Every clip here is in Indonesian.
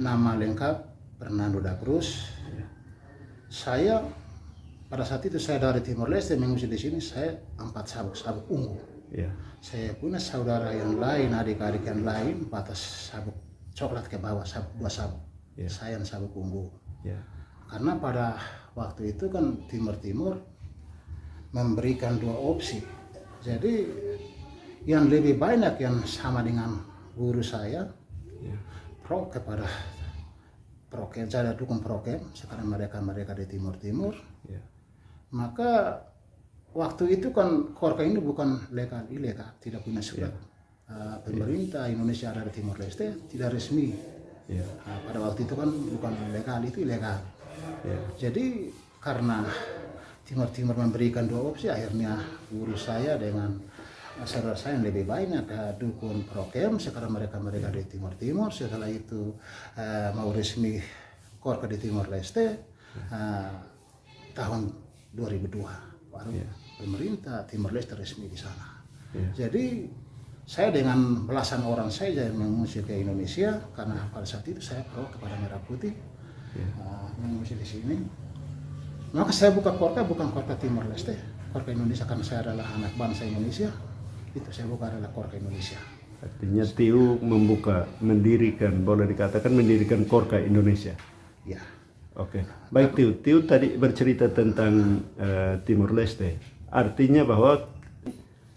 Nama lengkap Fernando da Cruz. Saya pada saat itu saya dari Timor Leste mengungsi di sini, saya 4 sabuk ungu. Saya punya saudara yang lain, adik-adik yang lain, batas sabuk coklat ke bawah, 2 sabuk. Saya yang sabuk ungu. Karena pada waktu itu kan Timur memberikan 2 opsi. Jadi yang lebih banyak yang sama dengan guru saya, pro kepada Prokem, saya dukung Prokem, sekarang mereka di Timur. Maka waktu itu kan Korka ini bukan ilegal, tidak punya surat. Pemerintah Indonesia ada di Timor Leste tidak resmi. Pada waktu itu kan bukan legal, itu ilegal. Jadi karena Timur memberikan 2 opsi, akhirnya guru saya dengan saudara saya yang lebih banyak dukung Prokem. Sekarang mereka di Timur. Setelah itu mau resmi Korka di Timor Leste tahun 2002 baru pemerintah Timor Leste resmi di sana. Jadi saya dengan belasan orang saya yang mengungsi ke Indonesia karena pada saat itu saya pro kepada Merah Putih mengungsi di sini. Maka saya buka Korka bukan Korka Timor Leste, Korka Indonesia, karena saya adalah anak bangsa Indonesia. Itu saya buka adalah Korka Indonesia. Artinya Tiu boleh dikatakan mendirikan Korka Indonesia. Ya. Oke. Baik Tiu tadi bercerita tentang Timor Leste. Artinya bahwa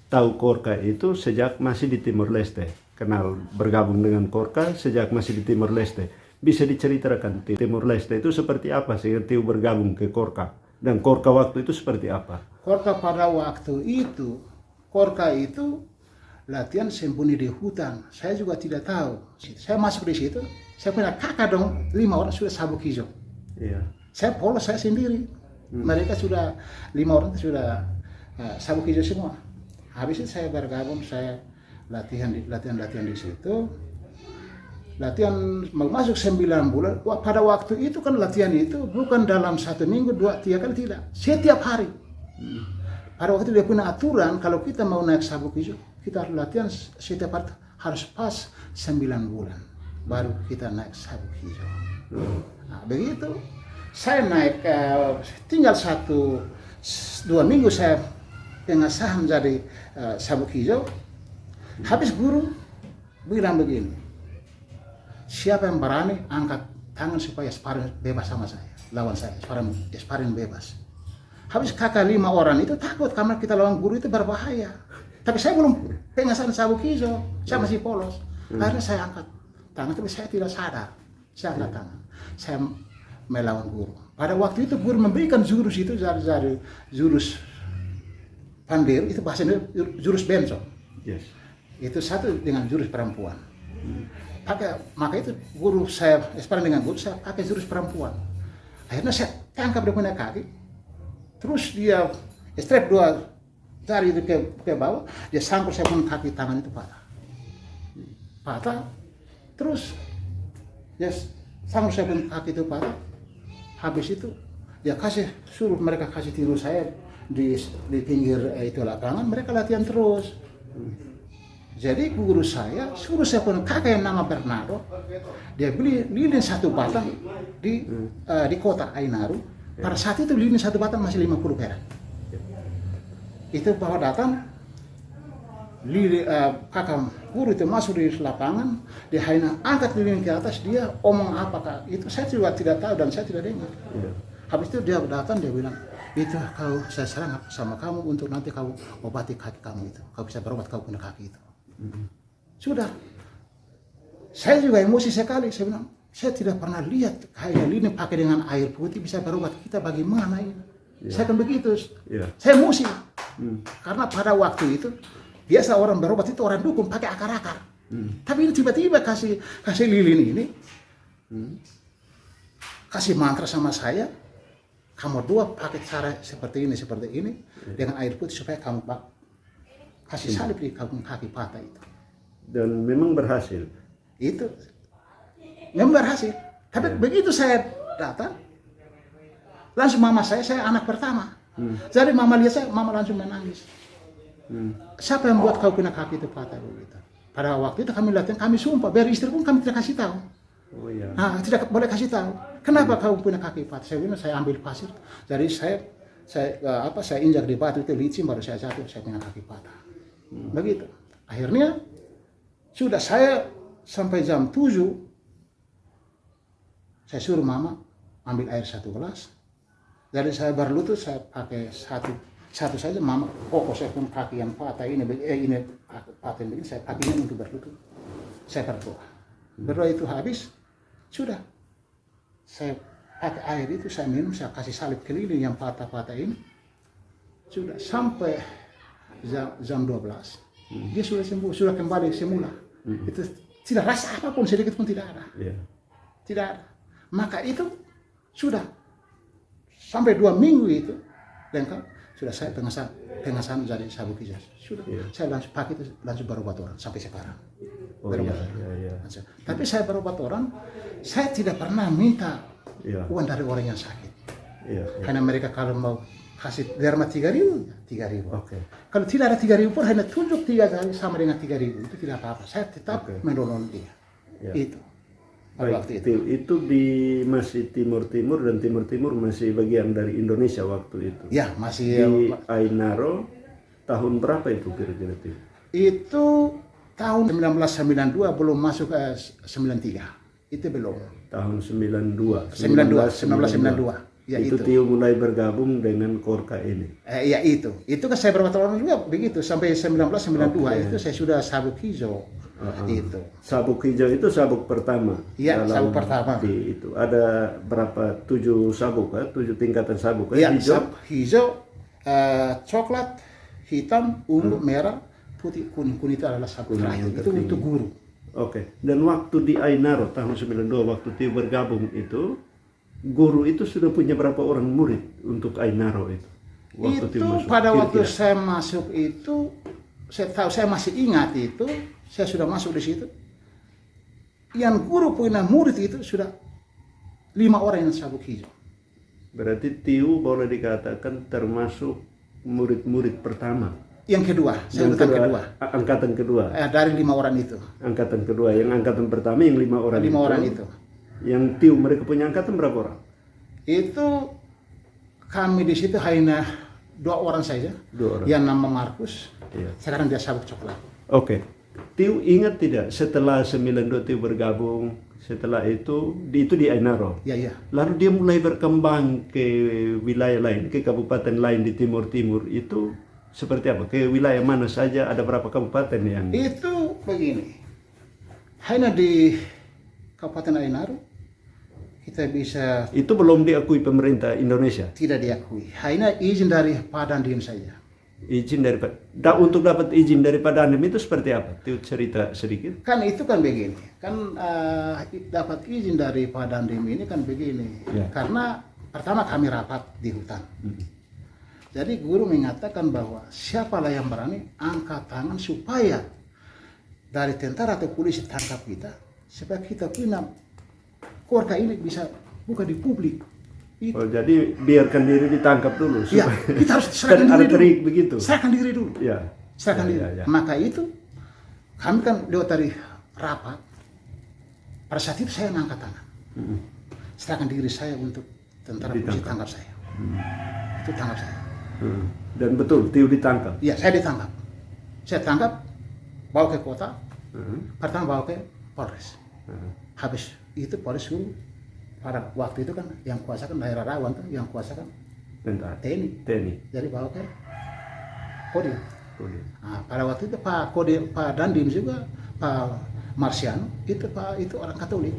tahu Korka itu sejak masih di Timor Leste. Kenal bergabung dengan Korka sejak masih di Timor Leste. Bisa diceritakan Timor Leste itu seperti apa sehingga Tiu bergabung ke Korka? Dan Korka waktu itu seperti apa? Korka pada waktu itu, Korka itu latihan sembunyi di hutan. Saya juga tidak tahu. Saya masuk di situ, saya punya kakak dong, 5 orang sudah sabuk hijau. Saya polos saya sendiri. Mereka sudah 5 orang sudah sabuk hijau semua. Habis itu saya bergabung, saya latihan di situ. Latihan mau masuk 9 bulan. Pada waktu itu kan latihan itu bukan dalam 1 minggu, 2, 3 kali, tidak. Setiap hari. Pada waktu itu dia punya aturan kalau kita mau naik sabuk hijau, kita harus latihan setiap hari harus pas 9 bulan baru kita naik sabuk hijau. Nah, begitu saya naik tinggal 1-2 minggu saya pengesahan jadi sabuk hijau. Habis guru bilang begini, siapa yang berani angkat tangan supaya sparring bebas sama saya, lawan saya, sparring bebas. Habis kakak 5 orang itu takut karena kita lawan guru itu berbahaya. Tapi saya belum pengesahan sabuk hijau, saya masih polos. Akhirnya saya angkat tangan, tapi saya tidak sadar. Saya angkat tangan, saya melawan guru. Pada waktu itu guru memberikan jurus itu dari jurus pandir, itu bahasanya jurus benso. Itu satu dengan jurus perempuan. Maka itu guru saya, sparring dengan guru saya pakai jurus perempuan. Akhirnya saya tangkap dia punya kaki, terus dia strap 2 jari itu ke bawah, dia sangkut saya punya kaki, tangan itu patah. Terus dia sangkut saya punya kaki itu patah. Habis itu dia suruh mereka kasih tiru saya di pinggir itu lapangan, mereka latihan terus. Jadi guru saya suruh saya punya kakak yang nama Bernardo, dia beli lilin 1 batang di kota Ainaru. Pada saat itu lilin 1 batang masih 50 perak. Itu bahwa datang kakak guru itu masuk di lapangan, dia hanya angkat lilin ke atas, dia omong apakah itu saya juga tidak tahu dan saya tidak dengar. Habis itu dia datang, dia bilang, itu saya serang sama kamu untuk nanti kau obati kaki kamu itu, kau bisa berobat kau punya kaki itu. Sudah, saya juga emosi sekali. Saya bilang, saya tidak pernah lihat kayak lilin pakai dengan air putih bisa berobat, kita bagaimana ini? Saya kan begitu. Saya emosi karena pada waktu itu biasa orang berobat itu orang dukung pakai akar-akar. Tapi ini tiba-tiba kasih lilin ini, kasih mantra sama saya, kamu 2 pakai cara seperti ini dengan air putih supaya kamu kasih salib di kaki patah itu. Dan memang berhasil. Itu memang berhasil. Tapi begitu saya datang, langsung mama saya anak pertama. Jadi mama lihat saya, mama langsung menangis. Siapa yang buat kau punya kaki itu patah begitu? Pada waktu itu kami latihan, kami sumpah, biar istri pun kami tidak kasih tahu. Oh ya. Nah, tidak boleh kasih tahu. Kenapa kau punya kaki patah? Saya bilang, saya ambil pasir. Jadi saya injak di batu itu licin, baru saya jatuh, saya punya kaki patah. Begitu. Akhirnya sudah saya sampai jam 7, saya suruh mama ambil air 1 gelas. Jadi saya berlutut, saya pakai satu saja. Mama, saya punya kaki yang patah ini patah begini, saya pakainya untuk berlutut. Saya berdoa. Berdoa itu habis, sudah. Saya pakai air itu, saya minum, saya kasih salib keliling yang patah-patah ini. Sudah sampai jam 12. Dia sudah sembuh, sudah kembali semula. Itu tidak rasa apapun, sedikit pun tidak ada. Yeah. Tidak ada. Maka itu sudah sampai 2 minggu itu lengkap. Sudah saya pengesahan jadi sabuk hijau. Sudah. Yeah. Saya langsung pakai itu, langsung berobat orang sampai sekarang. Oh iya. Tapi saya berobat orang, saya tidak pernah minta Iya. uang dari orang yang sakit. Iya. Karena mereka kalau mau kasih derma 3.000, 3.000. Oke. Kalau tidak ada 3.000 pun hanya tunjuk 3 kali sama dengan 3.000, itu tidak apa-apa. Saya tetap menolong dia. Ya. Itu. Pada Baik, waktu itu. itu di masih timur-timur, dan timur-timur masih bagian dari Indonesia waktu itu. Ya, masih Di Ainaro tahun berapa itu kira-kira itu? itu tahun 1992, belum masuk ke 93. Itu belum. Tahun 92. 1992. Ya, itu itu. Tio mulai bergabung dengan Korka ini. Ya itu. Itu kan saya beberapa tahun juga begitu sampai 1992 Oke. itu saya sudah sabuk hijau. Itu. Sabuk hijau itu sabuk pertama. Iya, dalam sabuk pertama. Itu ada berapa? 7 sabuk, 7 tingkatan sabuk. Iya, Hijau. sabuk hijau, coklat, hitam, ungu, merah, putih, kuning. Kuning itu adalah sabuk terakhir. Itu tertinggi. untuk guru. Oke. Dan waktu di Ainaro tahun 92 waktu Tio bergabung itu, guru itu sudah punya berapa orang murid untuk Ainaro itu? Itu Tio masuk, pada waktu kira-kira. saya masuk itu, saya masih ingat itu, saya sudah masuk di situ. Yang guru punya murid itu sudah 5 orang yang sabuk hijau. Berarti Tio boleh dikatakan termasuk murid-murid pertama. Yang kedua, sebutan kedua. Angkatan kedua. Dari 5 orang itu. Angkatan kedua. Yang angkatan pertama yang 5 orang 5 orang itu. Yang Tio mereka punya angkatan berapa orang? Itu kami di situ hanya 2 orang saja. 2 orang. Yang nama Markus. Iya. Sekarang dia sabuk coklat. Oke. Tio ingat tidak setelah 92 Tio bergabung, setelah itu di Ainaro. Iya. Lalu dia mulai berkembang ke wilayah lain, ke kabupaten lain di timur-timur itu seperti apa? Ke wilayah mana saja? Ada berapa kabupaten yang? Itu begini. Hanya di Kabupaten Ainaro kita bisa Itu belum diakui pemerintah Indonesia. tidak diakui. Hanya izin dari Pak Dandim saja. Izin dari untuk dapat izin dari Pak Dandim itu seperti apa? Tio cerita sedikit. Kan itu kan begini. Kan dapat izin dari Pak Dandim ini kan begini. Ya. Karena pertama kami rapat di hutan. Jadi guru mengatakan bahwa siapalah yang berani angkat tangan supaya dari tentara atau polisi tangkap kita, supaya kita punya Korka ini bisa buka di publik. Itu. Oh, jadi biarkan diri ditangkap dulu. Ya, kita harus serahkan Kan ada diri trik dulu. begitu. Serahkan diri dulu. Ya. Serahkan diri. Ya. Maka itu kami kan lewat dari rapat. Pada saat itu saya angkat tangan. Serahkan diri saya untuk tentara polisi tangkap saya. Itu tangkap saya. Dan betul, Tio ditangkap. Iya, saya ditangkap. Saya tangkap, bawa ke kota. Pertama bawa ke Polres. Habis itu Polres suruh, pada waktu itu kan yang kuasa kan daerah rawan tuh, yang kuasa kan Tentara. TNI. Jadi bawa ke Kodim. Kodim. Nah, pada waktu itu Pak Dandim juga, Pak Marsiano, itu orang Katolik.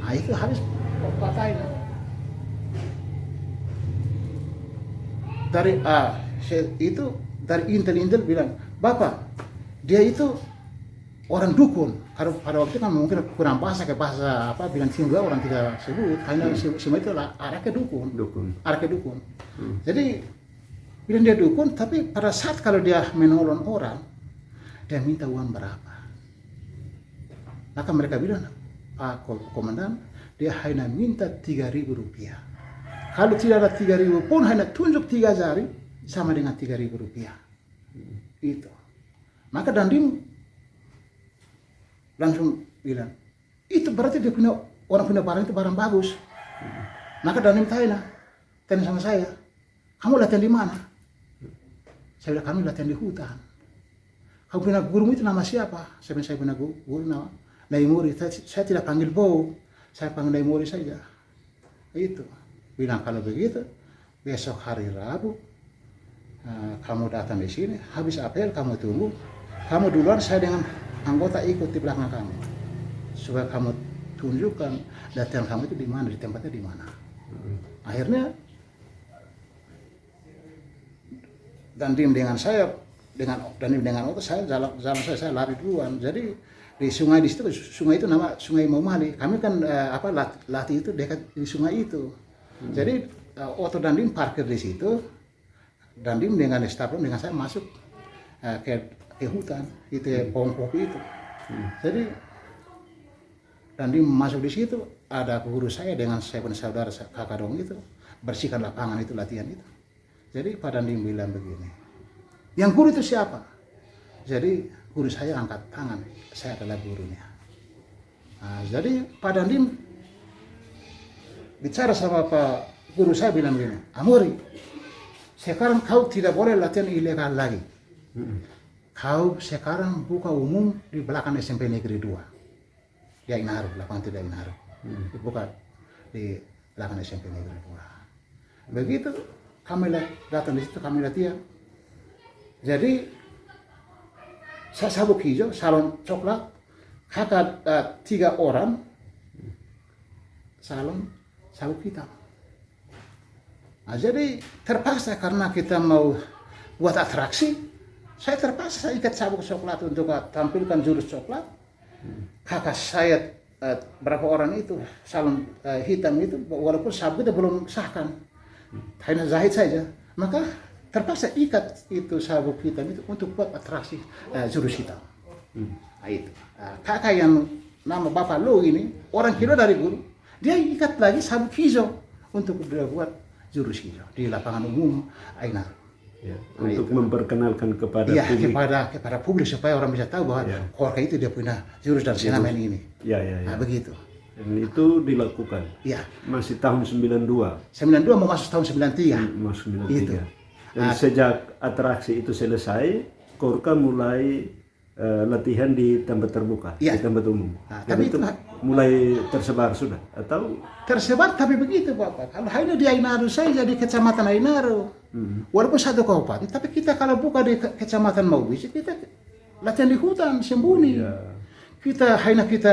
Nah, itu habis patahin. Dari dari intel bilang, Bapak, dia itu orang dukun. Karena pada waktu itu kan mungkin kurang bahasa bilang tinggal orang tidak sebut, karena semua itu arah ke dukun. Arah ke dukun. Jadi bilang dia dukun, tapi pada saat kalau dia menolong orang, dia minta uang berapa. Maka mereka bilang, Pak Komandan, dia hanya minta 3.000 rupiah. Kalau tidak ada 3.000 pun hanya tunjuk 3 jari sama dengan 3.000 rupiah. Itu. Maka Dandim langsung bilang, itu berarti dia punya orang punya barang itu barang bagus. Maka Dandim tanya sama saya, kamu latihan di mana? Saya bilang, kami latihan di hutan. Kamu punya guru itu nama siapa? Saya bilang, saya punya guru nama Naimuri. Saya tidak panggil Bow, saya panggil Naimuri saja. Itu bilang, kalau begitu besok hari Rabu kamu datang di sini, habis apel kamu tunggu, kamu duluan, saya dengan anggota ikut di belakang kamu, supaya kamu tunjukkan latihan kamu itu di mana, di tempatnya di mana. Akhirnya Dandim dengan saya, Dandim dengan Oto, saya jalan saya lari duluan. Jadi di sungai di situ, sungai itu nama Sungai Maumali. Kami kan latih itu dekat di sungai itu. Jadi Oto Dandim parkir di situ. Dandim dengan stafron dengan saya masuk ke hutan itu pohon kopi itu. Jadi Dandim masuk di situ, ada guru saya dengan saya punya saudara kakak dong itu bersihkan lapangan itu, latihan itu. Jadi Pak Dandim bilang begini, yang guru itu siapa? Jadi guru saya angkat tangan, saya adalah gurunya. Nah, jadi Pak Dandim bicara sama Pak guru saya bilang begini, Amori, sekarang kau tidak boleh latihan ilegal lagi. Kau sekarang buka umum di belakang SMP Negeri 2. Di Ainaru, lapangan tidak Ainaru. Buka di belakang SMP Negeri 2. Begitu kami datang di situ, kami latihan. Jadi saya sabuk hijau, salon coklat, kakak 3 orang, salon sabuk hitam. Nah, jadi terpaksa karena kita mau buat atraksi, saya terpaksa saya ikat sabuk coklat untuk tampilkan jurus coklat. Kakak saya berapa orang itu salon hitam itu, walaupun sabuk itu belum sahkan, hanya zahid saja, maka terpaksa ikat itu sabuk hitam itu untuk buat atraksi jurus hitam. Nah, itu kakak yang nama Bapak Lo ini orang kilo dari guru, dia ikat lagi sabuk hijau untuk buat jurus hijau di lapangan umum Ainar. Ya, untuk memperkenalkan kepada publik. kepada publik supaya orang bisa tahu bahwa Korka itu dia punya jurus dan senamen ini. Ya. Nah, begitu. Dan itu dilakukan. Ya. Masih tahun 92. 92 mau masuk tahun 93. Masuk 93. Itu. Dan sejak atraksi itu selesai, Korka mulai latihan di tempat terbuka, di tempat umum. Nah, tapi itu mulai tersebar sudah atau tersebar, tapi begitu Bapak. Kalau hanya di Ainaru saja, di Kecamatan Ainaru, walaupun satu kabupaten, tapi kita kalau buka di Kecamatan Maubisi, kita latihan di hutan sembunyi. Kita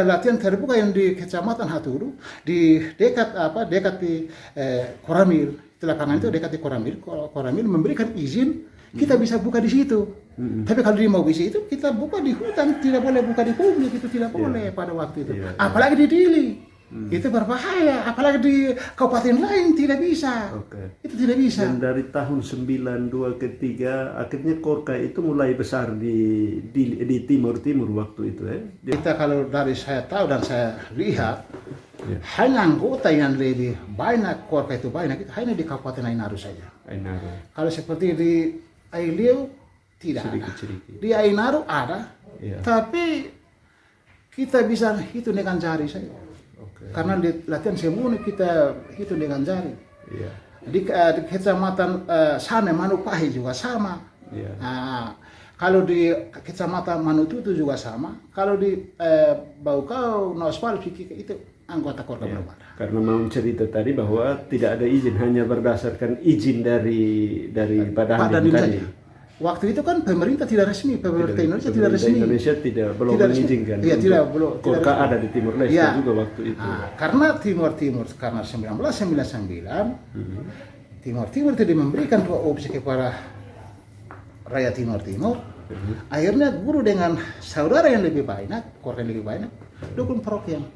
latihan terbuka yang di Kecamatan Haturu, di dekat di Koramil. Di lapangan itu dekat di Koramil. Koramil memberikan izin kita bisa buka di situ. Tapi kalau di Maubisi itu kita buka di hutan, tidak boleh buka di publik, itu tidak boleh pada waktu itu. Apalagi di Dili. Itu berbahaya, apalagi di kabupaten lain tidak bisa. Itu tidak bisa. Dan dari tahun 92 ke 3 akhirnya Korka itu mulai besar di timur waktu itu Kita kalau dari saya tahu dan saya lihat hanya anggota yang lebih banyak Korka itu banyak itu hanya di Kabupaten Ainaru saja. Kalau seperti di Ailiu tidak ada. Di Ainaru ada, tapi kita bisa hitung dengan jari saja. Karena di latihan sembunyi kita hitung dengan jari. Di Kecamatan Sane Manupahi juga sama. Nah, kalau di Kecamatan Manututu juga sama. Kalau di Baukau Nospal itu anggota Korka belum ada. Karena mau cerita tadi bahwa tidak ada izin, hanya berdasarkan izin dari Pak Dandim tadi. Waktu itu kan pemerintah tidak resmi, pemerintah Indonesia tidak resmi. Indonesia belum mengizinkan. Belum. Korka ada di Timur Leste juga waktu itu. Karena Timur karena 1999 Timur itu memberikan 2 opsi kepada rakyat Timur. Akhirnya guru dengan saudara yang lebih banyak, Korka yang lebih banyak, dukung program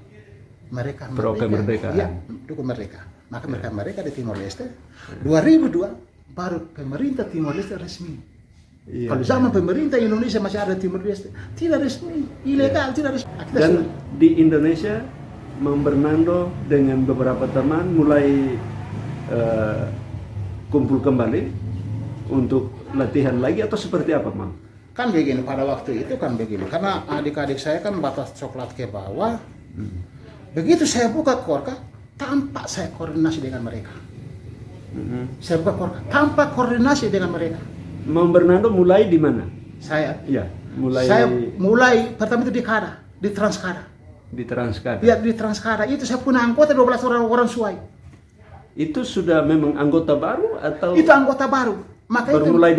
mereka. Kemerdekaan. Dukung mereka. Maka mereka di Timur Leste 2002 baru pemerintah Timor Leste resmi. Kalau zaman pemerintah Indonesia masih ada Timor Leste, tidak resmi, ilegal, tidak resmi. Dan di Indonesia, Mang Bernardo dengan beberapa teman mulai kumpul kembali untuk latihan lagi atau seperti apa, Mang? Kan begini, pada waktu itu kan begini, karena adik-adik saya kan batas coklat ke bawah, Begitu saya buka Korka, tanpa saya koordinasi dengan mereka. Saya buka Korka, tanpa koordinasi dengan mereka. Mau Bernardo mulai di mana? Saya mulai pertama itu di Kada, di Transkada. Di Transkada. Ya, di Transkada itu saya punya anggota 12 orang Suai. Itu sudah memang anggota baru atau Itu anggota baru. Maka baru itu mulai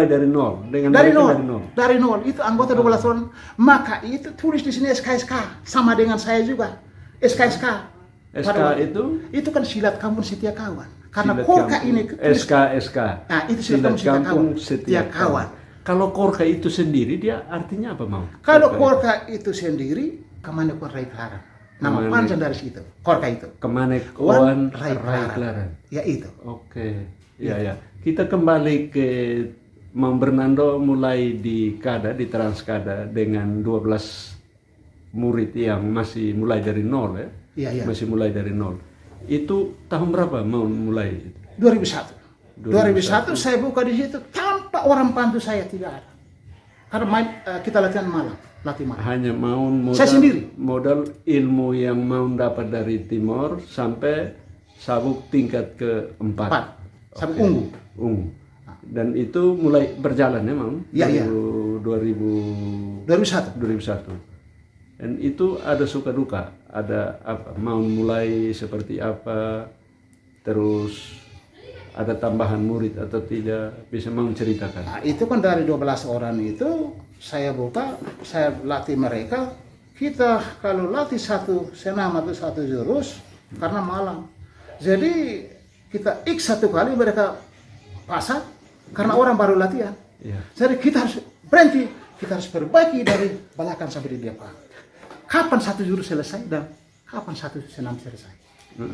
dari nol dengan dari mereka nol. Dari nol itu anggota 12 orang. Maka itu tulis di sini SKSK sama dengan saya juga. SKSK. SK itu kan silat kampung setia kawan. Karena silat Korka kampung. ini SK. Nah, itu silat kampung setia kawan. Kalau Korka itu sendiri dia artinya apa mau? Kalau Korka itu sendiri kemana Kuan Rai Klaran. Nama panjang dari situ. Korka itu. Kemana Kuan Rai Klaran. Ya itu. Oke. Ya. Kita kembali ke Mang Bernardo mulai di Kada, di Transkada dengan 12 murid yang masih mulai dari nol ya. Iya. Masih mulai dari nol. Itu tahun berapa mau mulai? 2001 saya buka di situ tanpa orang bantu saya, tidak ada. Karena kita latihan malam. Hanya mau modal, saya sendiri. Modal ilmu yang mau dapat dari Timor sampai sabuk tingkat ke-4. Sabuk ungu. Dan itu mulai berjalan ya Mam? Iya. 2001. Dan itu ada suka duka, ada apa? Mau mulai seperti apa? Terus ada tambahan murid atau tidak? Bisa mau ceritakan? Nah, itu kan dari 12 orang itu saya buka, saya latih mereka. Kita kalau latih satu senam atau satu jurus karena malam. Jadi kita satu kali mereka pasang karena orang baru latihan. Ya. Jadi kita harus berhenti, kita harus perbaiki dari belakang sampai di depan. Kapan satu jurus selesai dan kapan satu senam selesai?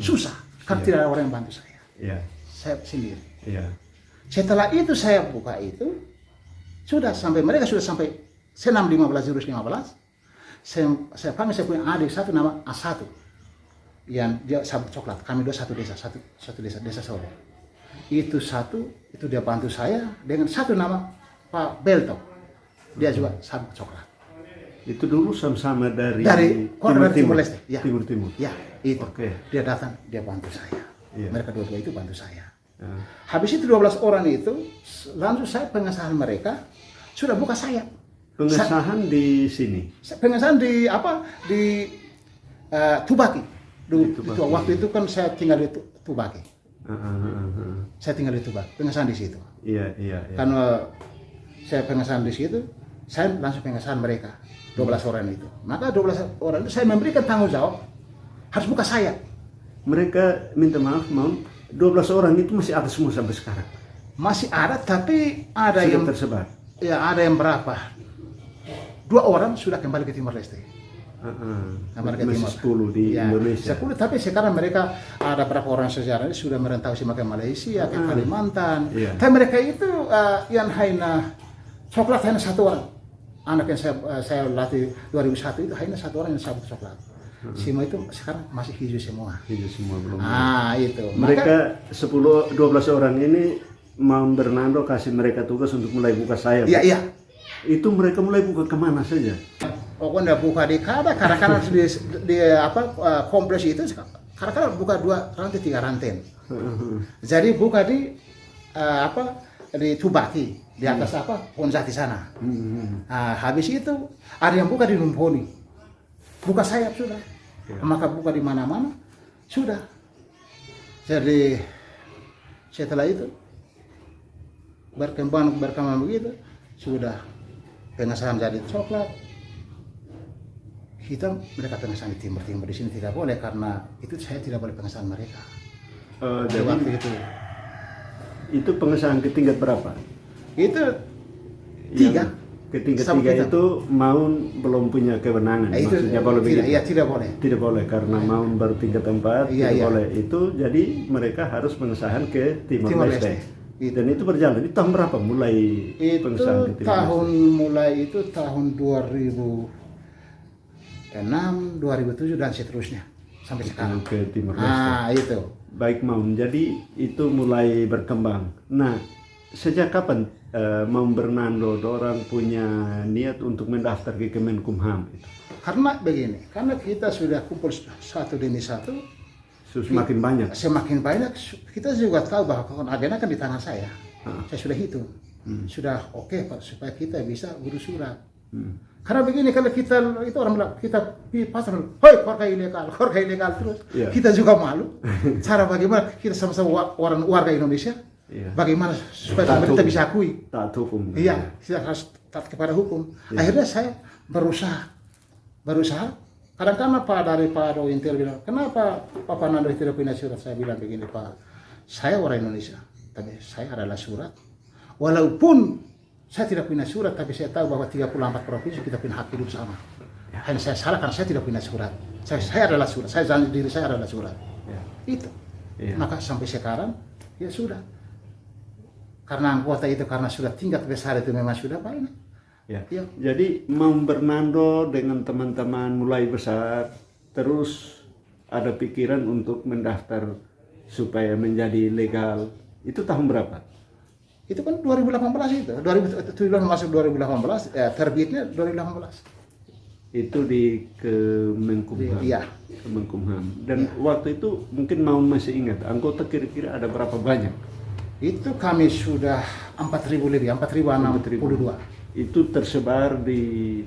Susah, karena tidak ada orang yang bantu saya. Ya. Saya sendiri. Ya. Setelah itu saya buka itu, mereka sudah sampai senam 15 jurus 15. Saya panggil saya punya adik satu nama A1. Yang dia sabuk coklat. Kami dua satu desa Solo. Itu dia bantu saya dengan satu nama Pak Belto. Dia juga sabuk coklat. Itu dulu sama-sama dari Timur Leste. Ya. Timur. Ya, itu. Oke. Dia datang, dia bantu saya. Iya. Mereka dua-dua itu bantu saya. Ya. Habis itu 12 orang itu, langsung saya pengesahan mereka sudah buka sayap. Pengesahan di sini. Pengesahan di Tubaki. Waktu itu kan saya tinggal di Tubaki. Saya tinggal di Tubaki. Pengesahan di situ. Iya. Karena saya pengesahan di situ, saya langsung pengesahan mereka. 12 orang itu. Maka 12 orang itu saya memberikan tanggung jawab harus buka sayap. Mereka minta maaf, Mau 12 orang itu masih ada semua sampai sekarang. Masih ada, tapi ada sudah yang tersebar. Ya, ada yang berapa? 2 orang sudah kembali ke Timor Leste. Masih 10 di Indonesia. 10, tapi sekarang mereka ada berapa orang sejarah ini sudah merantau ke Malaysia, ke Kalimantan. Iya. Tapi mereka itu yang hanya coklat hanya 1 orang. Anak yang saya latih 2001 itu hanya 1 orang yang sabuk coklat. Semua itu sekarang masih hijau semua. Hijau semua belum. Itu. Mereka 10-12 orang ini Mang Bernardo kasih mereka tugas untuk mulai buka sayap. Iya. Itu mereka mulai buka kemana saja? Pokoknya buka di Kada, karena di kompleks itu karena buka 2 rantai 3 rantai. Jadi buka di di Tubaki, di atas pohon jati sana. Habis itu ada yang buka di Numponi. Buka sayap sudah. Maka buka di mana-mana sudah. Jadi setelah itu berkembang begitu sudah pengesahan jadi coklat hitam, mereka pengesahan di timur di sini tidak boleh karena itu saya tidak boleh pengesahan mereka. Jadi waktu itu pengesahan ke tingkat berapa? Itu 3. Ke tingkat 3 itu Maun belum punya kewenangan. Maksudnya kalau begitu? Iya, tidak boleh. Tidak boleh karena Maun baru tingkat 4, tidak boleh. Itu jadi mereka harus pengesahan ke Timor Leste. Dan itu berjalan. Itu tahun berapa mulai pengesahan ke Timor Leste? Itu tahun 2006, 2007 dan seterusnya sampai sekarang. Ke Timor Leste. Itu. Baik Maun. Jadi itu mulai berkembang. Nah, sejak kapan Mang Bernardo orang punya niat untuk mendaftar ke Kemenkumham itu? Karena begini, karena kita sudah kumpul satu demi satu, Semakin banyak. semakin banyak, kita juga tahu bahwa agenda kan di tangan saya. Saya sudah hitung, sudah oke Pak, supaya kita bisa urus surat. Karena begini, kalau kita itu orang bilang kita pasar, hoi korka ilegal terus, kita juga malu. Cara bagaimana kita sama-sama orang warga Indonesia, bagaimana supaya pemerintah bisa akui? Taat hukum. Iya, kita harus taat kepada hukum. Akhirnya saya berusaha. Kadang-kadang Pak dari Pak Intel bilang, kenapa Pak Nando tidak punya surat? Saya bilang begini Pak, saya orang Indonesia, tapi saya adalah surat. Walaupun saya tidak punya surat, tapi saya tahu bahwa 34 provinsi kita punya hak hidup sama. Hanya saya salah karena saya tidak punya surat. Saya adalah surat, saya janji diri saya adalah surat. Itu. Maka sampai sekarang, ya sudah. Karena anggota itu, karena sudah tingkat besar itu memang sudah banyak. Ya. Jadi mau Bernardo dengan teman-teman mulai besar, terus ada pikiran untuk mendaftar supaya menjadi legal. Itu tahun berapa? Itu kan 2018 itu. 2017 masuk 2018, terbitnya 2018. Itu di Kemenkumham. Iya. Kemenkumham. Dan waktu itu mungkin mau masih ingat, anggota kira-kira ada berapa banyak? Itu kami sudah 4.000 lebih, 4.062. Itu tersebar di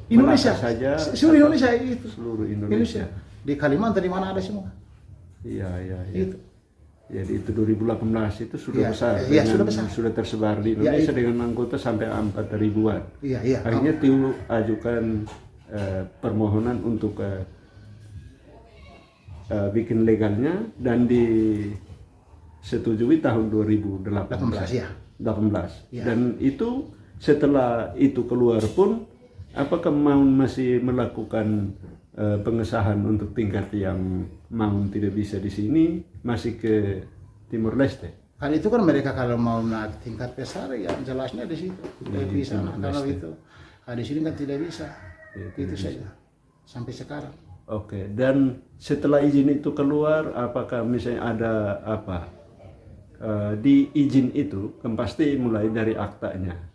Indonesia saja, seluruh Indonesia itu. Seluruh Indonesia. Di Kalimantan di mana ada semua. Iya. Itu. Jadi itu 2018 itu sudah besar. Iya, sudah besar. Sudah tersebar di Indonesia dengan anggota sampai 4.000-an. Iya. Akhirnya TIU ajukan permohonan untuk bikin legalnya dan disetujui tahun 2018. 18. Ya. Dan itu setelah itu keluar pun, apakah Maun masih melakukan pengesahan untuk tingkat yang Maun tidak bisa di sini, masih ke Timor Leste? Kali itu kan mereka kalau mau naik tingkat besar ya jelasnya di situ tidak bisa. Kalau itu di sini kan tidak bisa. Itu saja sampai sekarang. Oke. Dan setelah izin itu keluar, apakah misalnya ada apa di izin itu kan pasti mulai dari aktanya.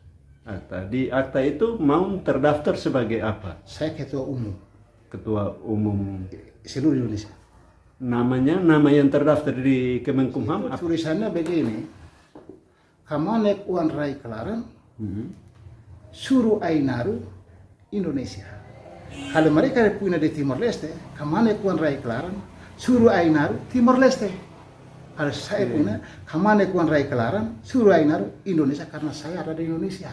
Di akta itu Maun terdaftar sebagai apa? Saya ketua umum. Ketua umum seluruh Indonesia. Nama yang terdaftar di Kemenkumham apa? Tulisannya begini, Kamanek Wan Rai Kelaran, Suruh Ainaru, Indonesia. Kalau mereka punya di Timor Leste, Kamanek Wan Rai Kelaran, Suruh Ainaru, Timor Leste. Kalau saya punya Kamanek Wan Rai Kelaran, Suruh Ainaru, Indonesia, karena saya ada di Indonesia.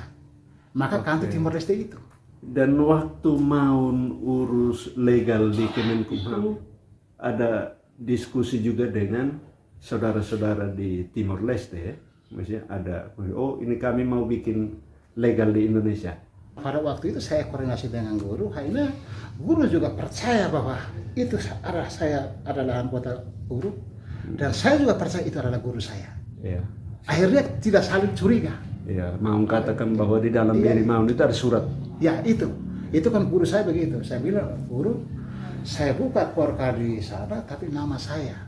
Maka kantor Timor Leste itu. Dan waktu Maun urus legal di Kemenkumham, ada diskusi juga dengan saudara-saudara di Timor Leste, ya? Maksudnya ada, oh ini kami mau bikin legal di Indonesia. Pada waktu itu saya koordinasi dengan guru, akhirnya guru juga percaya bahwa itu saya adalah anggota guru, dan saya juga percaya itu adalah guru saya. Ya. Akhirnya tidak saling curiga. Ya, mau katakan bahwa di dalam diri Maun itu ada surat. Ya itu kan guru saya begitu. Saya bilang, guru, saya buka korka di sana, tapi nama saya.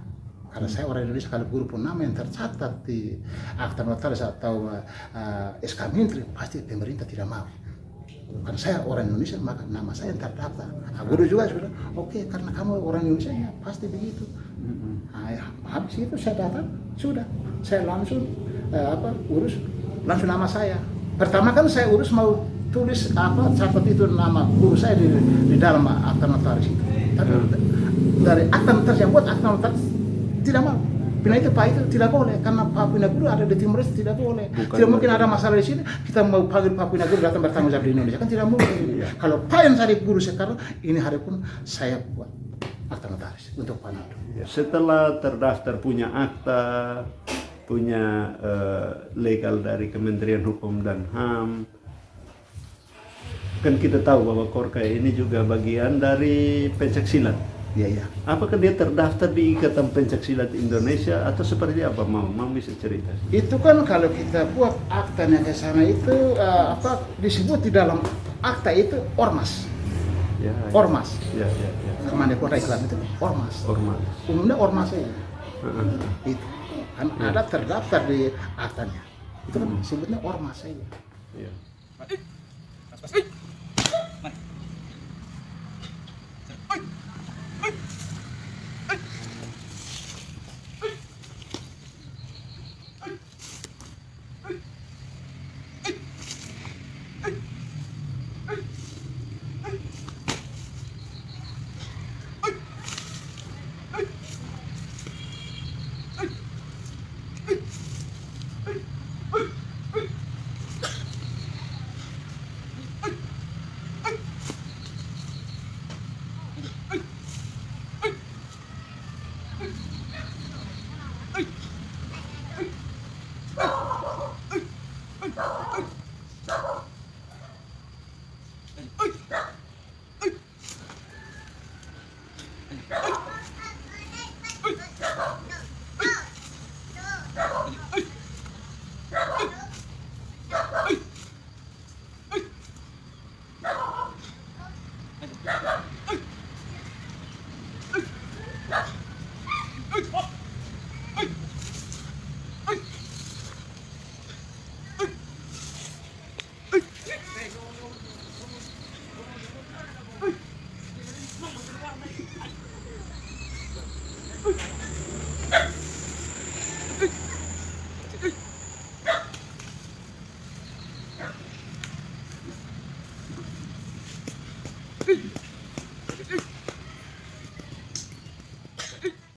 Karena saya orang Indonesia, kalau guru pun nama yang tercatat di akta notaris atau SK Menteri, pasti pemerintah tidak mau. Karena saya orang Indonesia, maka nama saya yang terdaftar. Guru juga bilang, oke, karena kamu orang Indonesia, ya pasti begitu. Habis itu saya datang, sudah, saya langsung urus langsung nama saya. Pertama kan saya urus mau tulis catat itu nama guru saya di dalam akta notaris itu. Tapi dari akta notaris yang buat akta notaris tidak mau. Bila itu Pak itu tidak boleh, karena Pak Pina Guru ada di Timor Leste, tidak boleh. Tidak mungkin ada masalah di sini kita mau panggil Pak Pina Guru datang bertanggung jawab di Indonesia, kan tidak mungkin. Kalau Pak yang cari guru sekarang, ini hari pun saya buat akta notaris untuk Pak Nando. Setelah terdaftar punya akta, punya legal dari Kementerian Hukum dan HAM, kan kita tahu bahwa Korka ini juga bagian dari pencaksilat. Iya. Apakah dia terdaftar di Ikatan Pencaksilat Indonesia atau seperti apa? Mau bisa cerita? Itu kan kalau kita buat aktanya ke sana itu disebut di dalam akta itu ormas. Ya. Ormas. Ya. Kemana kota iklan itu ormas. Umumnya ormas saja. Itu kan ada terdaftar di aktanya. Itu kan disebutnya ormas saja. Ya.